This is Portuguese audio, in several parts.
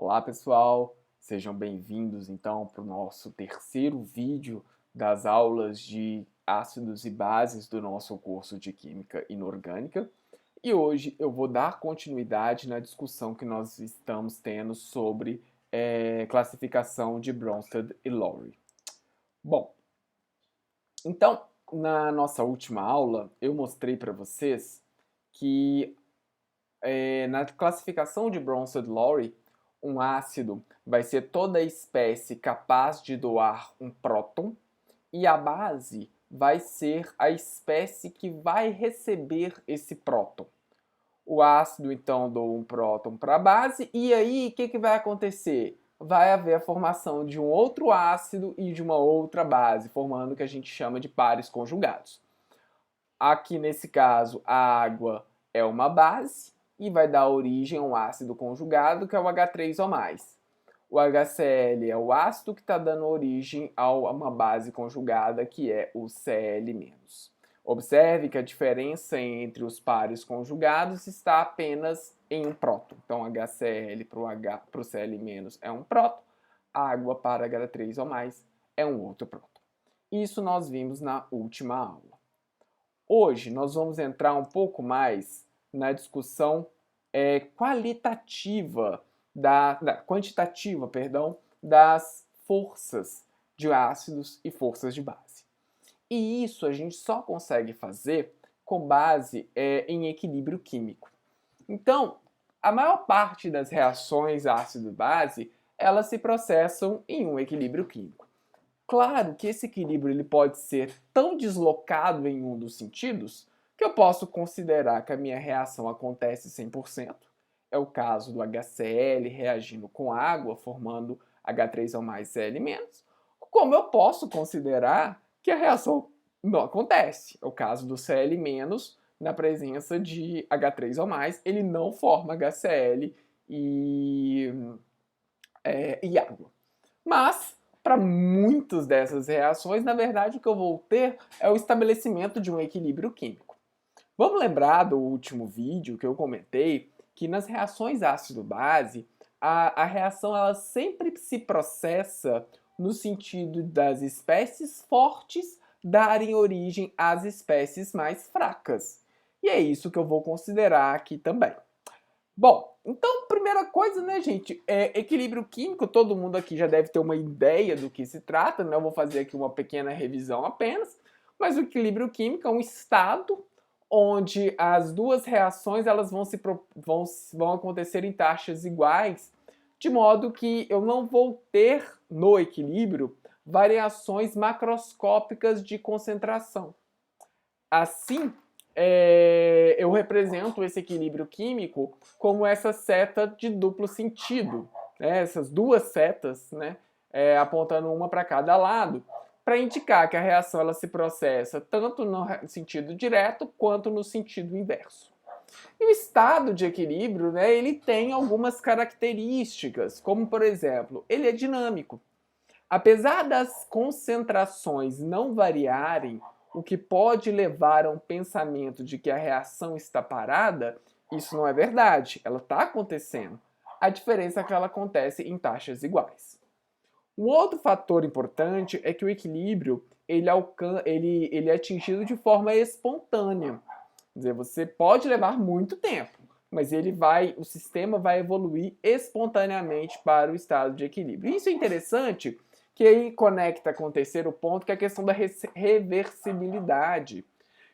Olá pessoal, sejam bem-vindos então para o nosso terceiro vídeo das aulas de ácidos e bases do nosso curso de Química Inorgânica. E hoje eu vou dar continuidade na discussão que nós estamos tendo sobre classificação de Bronsted e Lowry. Bom, então na nossa última aula eu mostrei para vocês que na classificação de Bronsted-Lowry, um ácido vai ser toda espécie capaz de doar um próton e a base vai ser a espécie que vai receber esse próton. O ácido, então, doa um próton para a base e aí o que vai acontecer? Vai haver a formação de um outro ácido e de uma outra base, formando o que a gente chama de pares conjugados. Aqui, nesse caso, a água é uma base e vai dar origem a um ácido conjugado, que é o H3O+. O HCl é o ácido que está dando origem a uma base conjugada, que é o Cl-. Observe que a diferença entre os pares conjugados está apenas em um próton. Então, HCl para o Cl- é um próton, água para H3O+, é um outro próton. Isso nós vimos na última aula. Hoje nós vamos entrar um pouco mais na discussão quantitativa, das forças de ácidos e forças de base. E isso a gente só consegue fazer com base em equilíbrio químico. Então, a maior parte das reações ácido-base, elas se processam em um equilíbrio químico. Claro que esse equilíbrio ele pode ser tão deslocado em um dos sentidos que eu posso considerar que a minha reação acontece 100%. É o caso do HCl reagindo com água, formando H3O+, Cl-, como eu posso considerar que a reação não acontece. É o caso do Cl- na presença de H3O+, ele não forma HCl e água. Mas para muitas dessas reações, na verdade, o que eu vou ter é o estabelecimento de um equilíbrio químico. Vamos lembrar do último vídeo que eu comentei que nas reações ácido-base, a reação ela sempre se processa no sentido das espécies fortes darem origem às espécies mais fracas. E é isso que eu vou considerar aqui também. Bom, então, primeira coisa, né, gente, equilíbrio químico, todo mundo aqui já deve ter uma ideia do que se trata, né? Eu vou fazer aqui uma pequena revisão apenas, mas o equilíbrio químico é um estado onde as duas reações elas vão acontecer em taxas iguais, de modo que eu não vou ter no equilíbrio variações macroscópicas de concentração. Assim, eu represento esse equilíbrio químico como essa seta de duplo sentido, né? Essas duas setas, né? Apontando uma para cada lado, para indicar que a reação ela se processa tanto no sentido direto quanto no sentido inverso. E o estado de equilíbrio, né, ele tem algumas características, como por exemplo, ele é dinâmico. Apesar das concentrações não variarem, o que pode levar a um pensamento de que a reação está parada, isso não é verdade, ela está acontecendo. A diferença é que ela acontece em taxas iguais. Um outro fator importante é que o equilíbrio ele é atingido de forma espontânea. Quer dizer, você pode levar muito tempo, mas o sistema vai evoluir espontaneamente para o estado de equilíbrio. Isso é interessante, que aí conecta com o terceiro ponto, que é a questão da reversibilidade.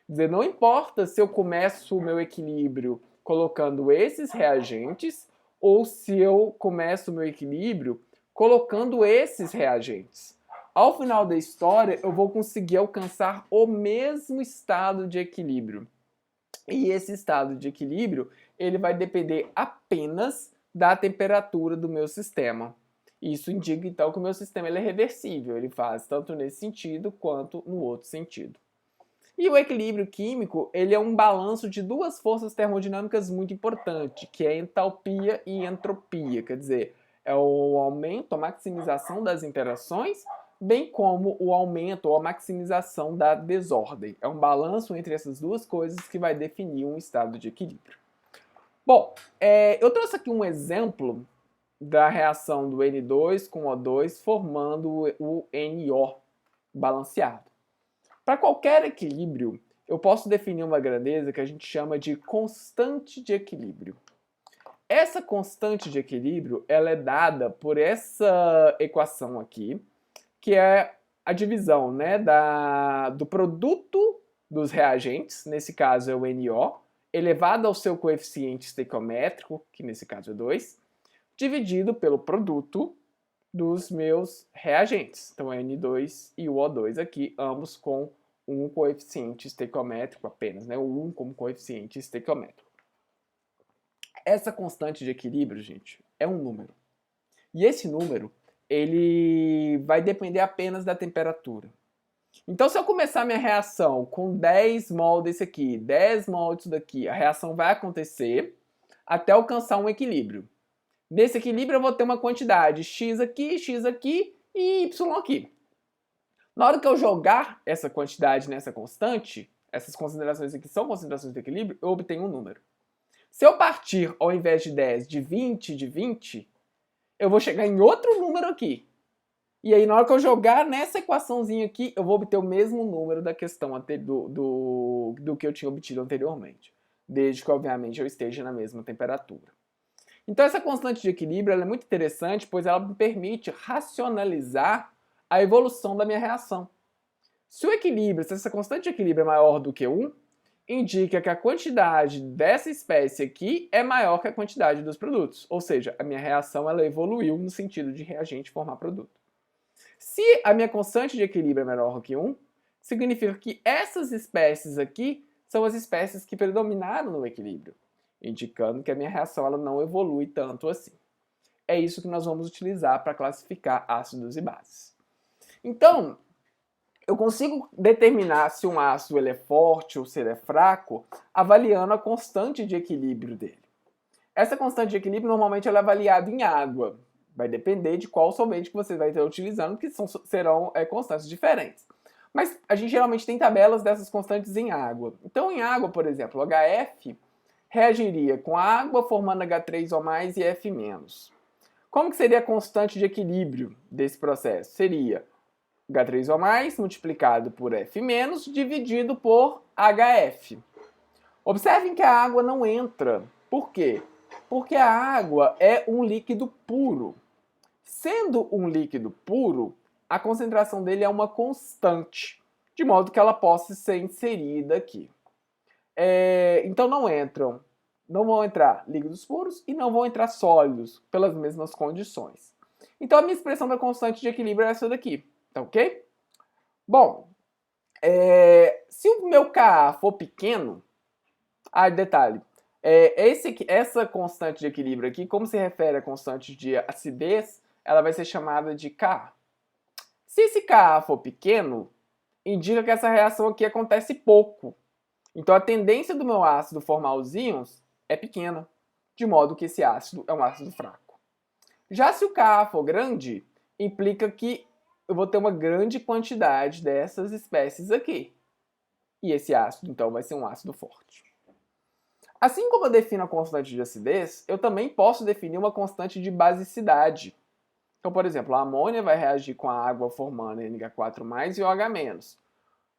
Quer dizer, não importa se eu começo o meu equilíbrio colocando esses reagentes ou se eu começo o meu equilíbrio colocando esses reagentes. Ao final da história, eu vou conseguir alcançar o mesmo estado de equilíbrio. E esse estado de equilíbrio, ele vai depender apenas da temperatura do meu sistema. Isso indica, então, que o meu sistema ele é reversível, ele faz tanto nesse sentido quanto no outro sentido. E o equilíbrio químico, ele é um balanço de duas forças termodinâmicas muito importantes, que é a entalpia e entropia, quer dizer, é o aumento, a maximização das interações, bem como o aumento ou a maximização da desordem. É um balanço entre essas duas coisas que vai definir um estado de equilíbrio. Bom, eu trouxe aqui um exemplo da reação do N2 com O2, formando o NO balanceado. Para qualquer equilíbrio, eu posso definir uma grandeza que a gente chama de constante de equilíbrio. Essa constante de equilíbrio ela é dada por essa equação aqui, que é a divisão, né, do produto dos reagentes, nesse caso é o NO, elevado ao seu coeficiente estequiométrico, que nesse caso é 2, dividido pelo produto dos meus reagentes. Então, N2 e o O2 aqui, ambos com um coeficiente estequiométrico apenas, né? O 1 como coeficiente estequiométrico. Essa constante de equilíbrio, gente, é um número. E esse número, ele vai depender apenas da temperatura. Então, se eu começar minha reação com 10 mol desse aqui, 10 mol disso daqui, a reação vai acontecer até alcançar um equilíbrio. Nesse equilíbrio, eu vou ter uma quantidade x aqui e y aqui. Na hora que eu jogar essa quantidade nessa constante, essas considerações aqui são considerações de equilíbrio, eu obtenho um número. Se eu partir, ao invés de 10, de 20, eu vou chegar em outro número aqui. E aí, na hora que eu jogar nessa equaçãozinha aqui, eu vou obter o mesmo número da questão do que eu tinha obtido anteriormente. Desde que, obviamente, eu esteja na mesma temperatura. Então, essa constante de equilíbrio ela é muito interessante, pois ela me permite racionalizar a evolução da minha reação. Se essa constante de equilíbrio é maior do que 1, indica que a quantidade dessa espécie aqui é maior que a quantidade dos produtos. Ou seja, a minha reação ela evoluiu no sentido de reagente formar produto. Se a minha constante de equilíbrio é menor que 1, significa que essas espécies aqui são as espécies que predominaram no equilíbrio, indicando que a minha reação ela não evolui tanto assim. É isso que nós vamos utilizar para classificar ácidos e bases. Então, eu consigo determinar se um ácido ele é forte ou se ele é fraco, avaliando a constante de equilíbrio dele. Essa constante de equilíbrio normalmente ela é avaliada em água. Vai depender de qual solvente que você vai estar utilizando, que serão constantes diferentes. Mas a gente geralmente tem tabelas dessas constantes em água. Então, em água, por exemplo, HF reagiria com água formando H3O+, e F-. Como que seria a constante de equilíbrio desse processo? Seria H3O+, multiplicado por F- dividido por HF. Observem que a água não entra. Por quê? Porque a água é um líquido puro. Sendo um líquido puro, a concentração dele é uma constante, de modo que ela possa ser inserida aqui. Então não vão entrar líquidos puros e não vão entrar sólidos pelas mesmas condições. Então a minha expressão da constante de equilíbrio é essa daqui, tá ok? Bom, se o meu Ka for pequeno, detalhe, essa constante de equilíbrio aqui, como se refere à constante de acidez, ela vai ser chamada de Ka. Se esse Ka for pequeno, indica que essa reação aqui acontece pouco. Então a tendência do meu ácido formar os íons é pequena, de modo que esse ácido é um ácido fraco. Já se o Ka for grande, implica que eu vou ter uma grande quantidade dessas espécies aqui. E esse ácido, então, vai ser um ácido forte. Assim como eu defino a constante de acidez, eu também posso definir uma constante de basicidade. Então, por exemplo, a amônia vai reagir com a água formando NH4+ e OH-.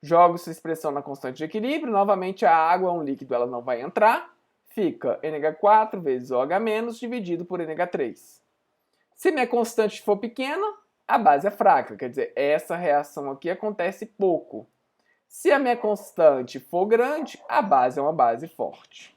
Jogo essa expressão na constante de equilíbrio, novamente a água é um líquido, ela não vai entrar, fica NH4 vezes OH- dividido por NH3. Se minha constante for pequena, a base é fraca, quer dizer, essa reação aqui acontece pouco. Se a minha constante for grande, a base é uma base forte.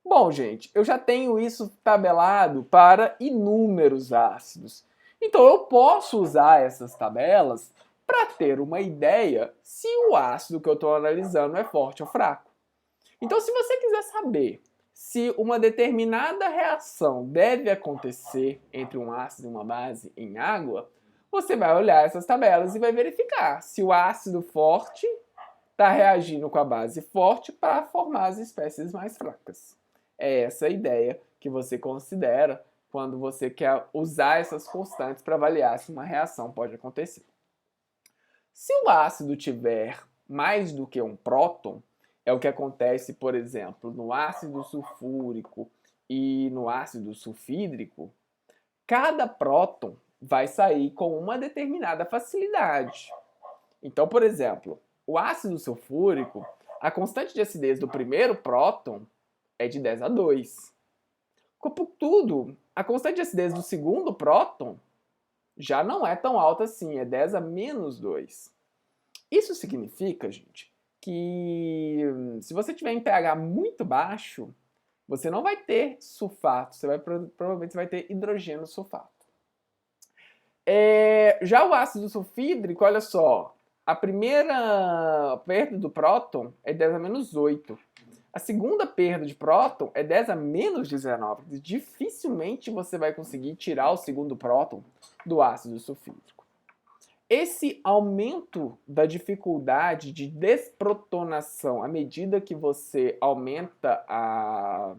Bom, gente, eu já tenho isso tabelado para inúmeros ácidos. Então eu posso usar essas tabelas para ter uma ideia se o ácido que eu estou analisando é forte ou fraco. Então, se você quiser saber se uma determinada reação deve acontecer entre um ácido e uma base em água, você vai olhar essas tabelas e vai verificar se o ácido forte está reagindo com a base forte para formar as espécies mais fracas. É essa a ideia que você considera quando você quer usar essas constantes para avaliar se uma reação pode acontecer. Se o ácido tiver mais do que um próton, é o que acontece, por exemplo, no ácido sulfúrico e no ácido sulfídrico, cada próton vai sair com uma determinada facilidade. Então, por exemplo, o ácido sulfúrico, a constante de acidez do primeiro próton é de 10 a 2. Contudo, a constante de acidez do segundo próton já não é tão alta assim, é 10 a menos 2. Isso significa, gente, que se você tiver em pH muito baixo, você não vai ter sulfato, provavelmente você vai ter hidrogênio sulfato. Já o ácido sulfídrico, olha só, a primeira perda do próton é 10 a menos 8. A segunda perda de próton é 10 a menos 19. Dificilmente você vai conseguir tirar o segundo próton do ácido sulfídrico. Esse aumento da dificuldade de desprotonação à medida que você aumenta à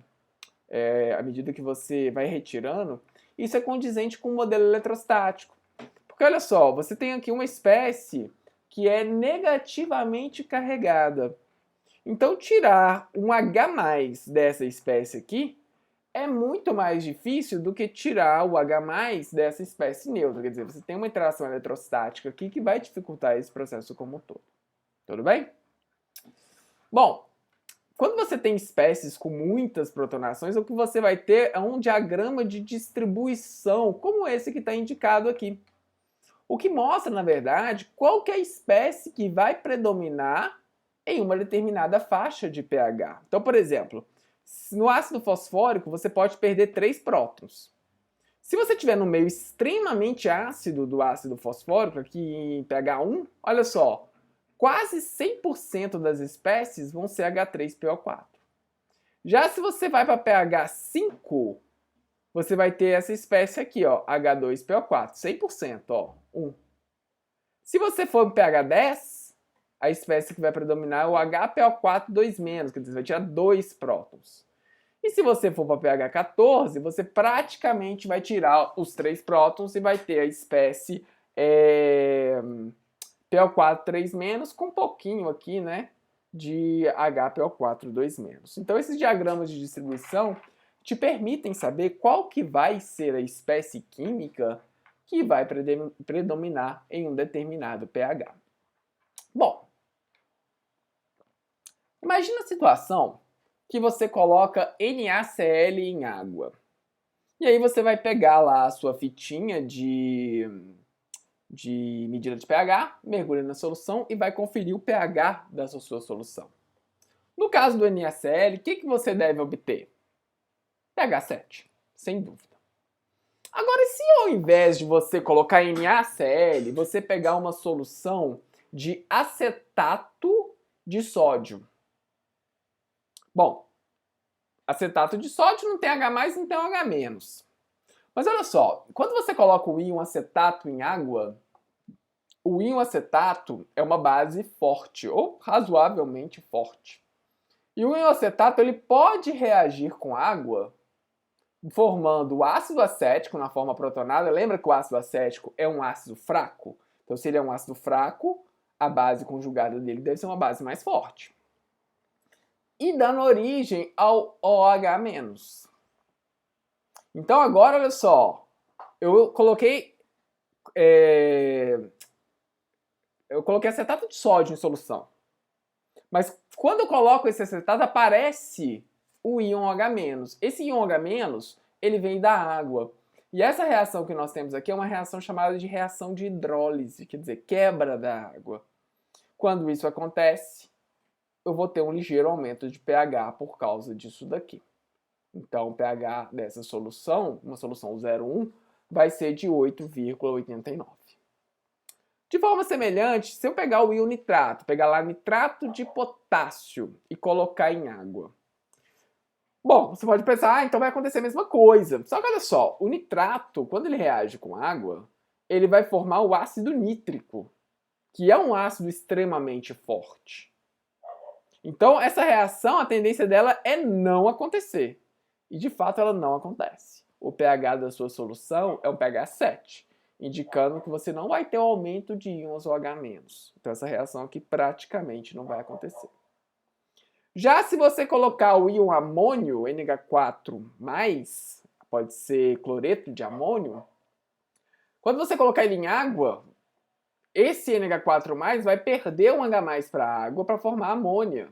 medida que você vai retirando, isso é condizente com o modelo eletrostático. Porque olha só, você tem aqui uma espécie que é negativamente carregada. Então, tirar um H+ dessa espécie aqui é muito mais difícil do que tirar o H+ dessa espécie neutra. Quer dizer, você tem uma interação eletrostática aqui que vai dificultar esse processo como um todo. Tudo bem? Bom, quando você tem espécies com muitas protonações, o que você vai ter é um diagrama de distribuição, como esse que está indicado aqui. O que mostra, na verdade, qual que é a espécie que vai predominar em uma determinada faixa de pH. Então, por exemplo, no ácido fosfórico você pode perder 3 prótons. Se você estiver no meio extremamente ácido do ácido fosfórico, aqui em pH 1, olha só, quase 100% das espécies vão ser H3PO4. Já se você vai para pH 5, você vai ter essa espécie aqui, ó, H2PO4, 100%, ó, 1. Se você for para pH 10, a espécie que vai predominar é o HPO4 2-, quer dizer, você vai tirar 2 prótons. E se você for para pH 14, você praticamente vai tirar os 3 prótons e vai ter a espécie PO4 3-, com um pouquinho aqui, né, de HPO4 2-. Então, esses diagramas de distribuição te permitem saber qual que vai ser a espécie química que vai predominar em um determinado pH. Bom, imagina a situação que você coloca NaCl em água. E aí você vai pegar lá a sua fitinha de medida de pH, mergulha na solução e vai conferir o pH da sua solução. No caso do NaCl, o que você deve obter? pH 7, sem dúvida. Agora, se ao invés de você colocar NaCl, você pegar uma solução de acetato de sódio. Bom, acetato de sódio não tem H+, não tem H-. Mas olha só, quando você coloca o íon acetato em água, o íon acetato é uma base forte, ou razoavelmente forte. E o íon acetato ele pode reagir com água, formando o ácido acético na forma protonada. Lembra que o ácido acético é um ácido fraco? Então, se ele é um ácido fraco, a base conjugada dele deve ser uma base mais forte. E dando origem ao OH-. Então agora, olha só, eu coloquei acetato de sódio em solução. Mas quando eu coloco esse acetato, aparece o íon OH-. Esse íon OH-, ele vem da água. E essa reação que nós temos aqui é uma reação chamada de reação de hidrólise, quer dizer, quebra da água. Quando isso acontece, eu vou ter um ligeiro aumento de pH por causa disso daqui. Então, o pH dessa solução, uma solução 0,1, vai ser de 8,89. De forma semelhante, se eu pegar o íon nitrato, pegar lá nitrato de potássio e colocar em água. Bom, você pode pensar, então vai acontecer a mesma coisa. Só que olha só, o nitrato, quando ele reage com água, ele vai formar o ácido nítrico, que é um ácido extremamente forte. Então, essa reação, a tendência dela é não acontecer. E, de fato, ela não acontece. O pH da sua solução é um pH 7, indicando que você não vai ter um aumento de íons OH-. Então, essa reação aqui praticamente não vai acontecer. Já se você colocar o íon amônio, NH4+, pode ser cloreto de amônio. Quando você colocar ele em água, esse NH4+ vai perder um H+ para a água para formar amônia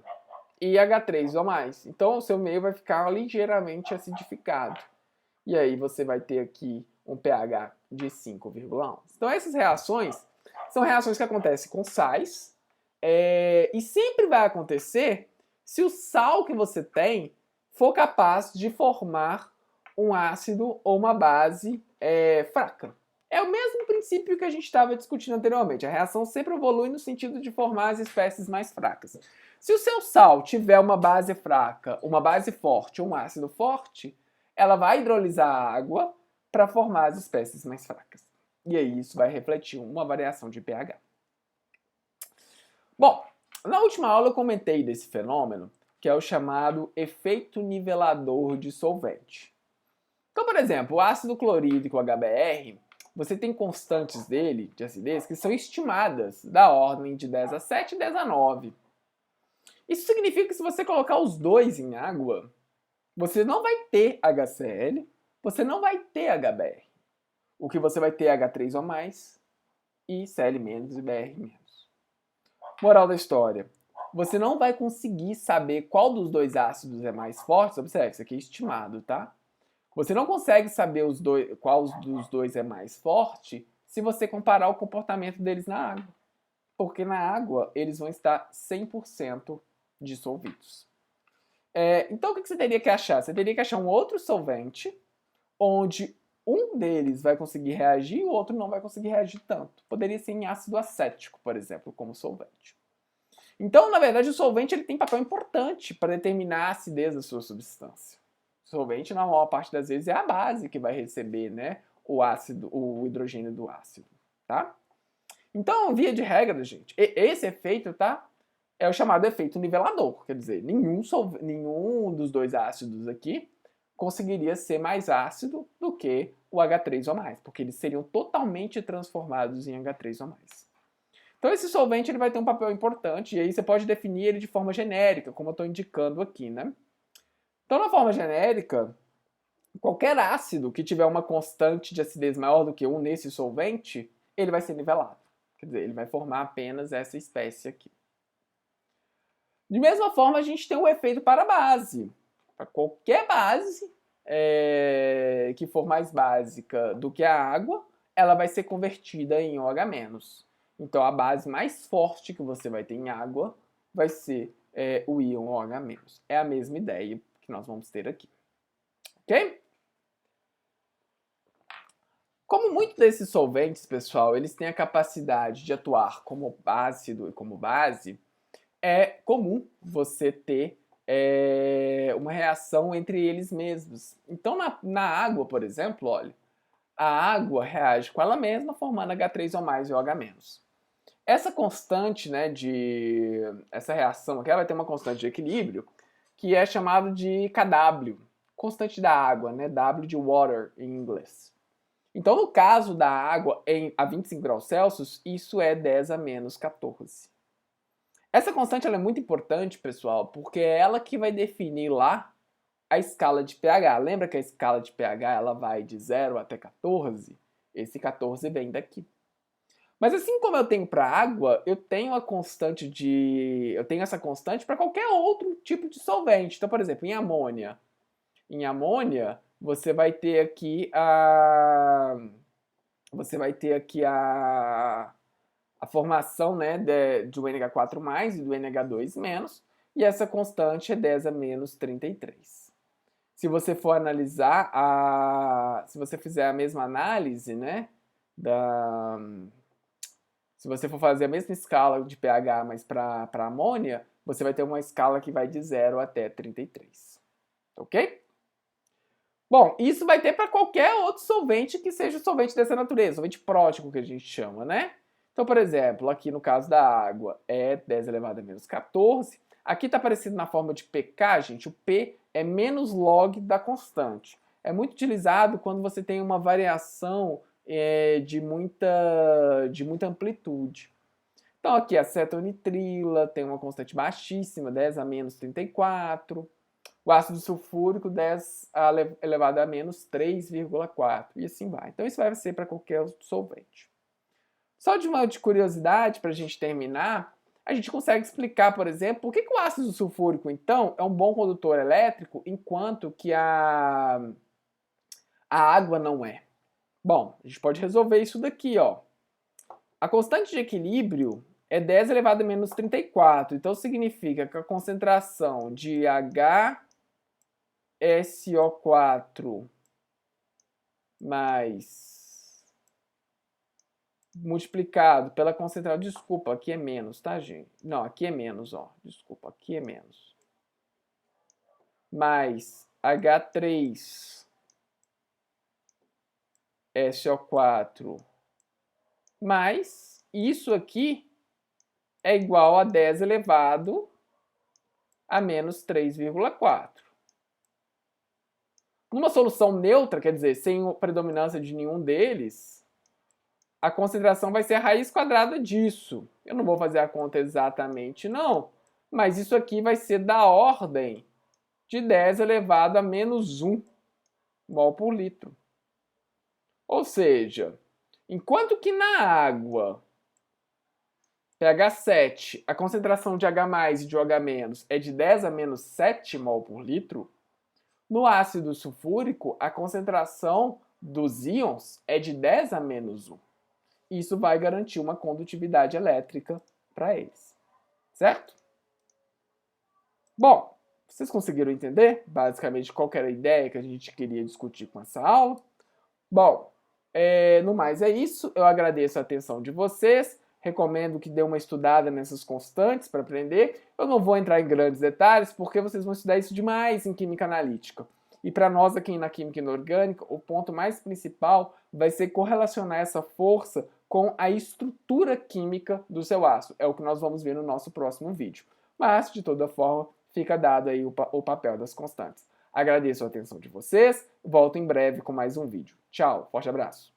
e H3O+. Então, o seu meio vai ficar ligeiramente acidificado. E aí você vai ter aqui um pH de 5,11. Então, essas reações são reações que acontecem com sais e sempre vai acontecer se o sal que você tem for capaz de formar um ácido ou uma base fraca. É o mesmo princípio que a gente estava discutindo anteriormente. A reação sempre evolui no sentido de formar as espécies mais fracas. Se o seu sal tiver uma base fraca, uma base forte ou um ácido forte, ela vai hidrolisar a água para formar as espécies mais fracas. E aí isso vai refletir uma variação de pH. Bom, na última aula eu comentei desse fenômeno, que é o chamado efeito nivelador de solvente. Então, por exemplo, o ácido clorídrico HBr, você tem constantes dele, de acidez, que são estimadas da ordem de 10⁷ e 10⁹. Isso significa que se você colocar os dois em água, você não vai ter HCl, você não vai ter HBr. O que você vai ter é H3O+, e Cl- e Br-. Moral da história, você não vai conseguir saber qual dos dois ácidos é mais forte, observe, isso aqui é estimado, tá? Você não consegue saber qual dos dois é mais forte se você comparar o comportamento deles na água. Porque na água eles vão estar 100% dissolvidos. Então o que você teria que achar? Você teria que achar um outro solvente onde um deles vai conseguir reagir e o outro não vai conseguir reagir tanto. Poderia ser em ácido acético, por exemplo, como solvente. Então, na verdade, o solvente ele tem papel importante para determinar a acidez da sua substância. O solvente, na maior parte das vezes, é a base que vai receber, né, o hidrogênio do ácido, tá? Então, via de regra, gente, esse efeito, tá, é o chamado efeito nivelador. Quer dizer, nenhum dos dois ácidos aqui conseguiria ser mais ácido do que o H3O+, porque eles seriam totalmente transformados em H3O+. Então esse solvente ele vai ter um papel importante e aí você pode definir ele de forma genérica, como eu estou indicando aqui, né? Então na forma genérica, qualquer ácido que tiver uma constante de acidez maior do que 1 nesse solvente, ele vai ser nivelado. Quer dizer, ele vai formar apenas essa espécie aqui. De mesma forma, a gente tem o efeito para base. Para qualquer base que for mais básica do que a água, ela vai ser convertida em OH-. Então, a base mais forte que você vai ter em água vai ser o íon OH-. É a mesma ideia que nós vamos ter aqui. Ok? Como muitos desses solventes, pessoal, eles têm a capacidade de atuar como ácido e como base, é comum você ter uma reação entre eles mesmos. Então, na água, por exemplo, olha, a água reage com ela mesma, formando H3O+ e OH-. Essa constante, né, essa reação aqui, ela vai ter uma constante de equilíbrio, que é chamada de Kw, constante da água, né, W de water em inglês. Então, no caso da água a 25 graus Celsius, isso é 10⁻⁻14. Essa constante ela é muito importante, pessoal, porque é ela que vai definir lá a escala de pH. Lembra que a escala de pH ela vai de 0 até 14? Esse 14 vem daqui. Mas assim como eu tenho para água, eu tenho essa constante para qualquer outro tipo de solvente. Então, por exemplo, em amônia, você vai ter aqui a formação, né, do NH4+ e do NH2-, e essa constante é 10⁻33. Se você for analisar, se você fizer a mesma análise, né, se você for fazer a mesma escala de pH, mas para amônia, você vai ter uma escala que vai de 0 até 33. Ok? Bom, isso vai ter para qualquer outro solvente que seja solvente dessa natureza, solvente prótico que a gente chama, né? Então, por exemplo, aqui no caso da água é 10⁻⁻14. Aqui está aparecendo na forma de pK, gente, o P é menos log da constante. É muito utilizado quando você tem uma variação de muita amplitude. Então aqui a cetonitrila tem uma constante baixíssima, 10⁻34. O ácido sulfúrico 10 elevado a menos 3,4 e assim vai. Então isso vai ser para qualquer solvente. Só de uma curiosidade para a gente terminar, a gente consegue explicar, por exemplo, por que o ácido sulfúrico, então, é um bom condutor elétrico, enquanto que a água não é. Bom, a gente pode resolver isso daqui, ó. A constante de equilíbrio é 10 elevado a menos 34, então significa que a concentração de HSO4 mais multiplicado pela concentração, desculpa, aqui é menos, tá, gente? Não, aqui é menos, ó, desculpa, aqui é menos. Mais H3SO4 mais isso aqui é igual a 10 elevado a menos 3,4. Numa solução neutra, quer dizer, sem predominância de nenhum deles, a concentração vai ser a raiz quadrada disso. Eu não vou fazer a conta exatamente, não, mas isso aqui vai ser da ordem de 10 elevado a menos 1 mol por litro. Ou seja, enquanto que na água, pH 7, a concentração de H+, e de OH- é de 10 a menos 7 mol por litro, no ácido sulfúrico, a concentração dos íons é de 10 a menos 1. Isso vai garantir uma condutividade elétrica para eles. Certo? Bom, vocês conseguiram entender basicamente qual era a ideia que a gente queria discutir com essa aula? Bom, no mais é isso. Eu agradeço a atenção de vocês. Recomendo que dê uma estudada nessas constantes para aprender. Eu não vou entrar em grandes detalhes porque vocês vão estudar isso demais em química analítica. E para nós aqui na química inorgânica, o ponto mais principal vai ser correlacionar essa força com a estrutura química do seu ácido. É o que nós vamos ver no nosso próximo vídeo. Mas, de toda forma, fica dado aí o papel das constantes. Agradeço a atenção de vocês. Volto em breve com mais um vídeo. Tchau, forte abraço.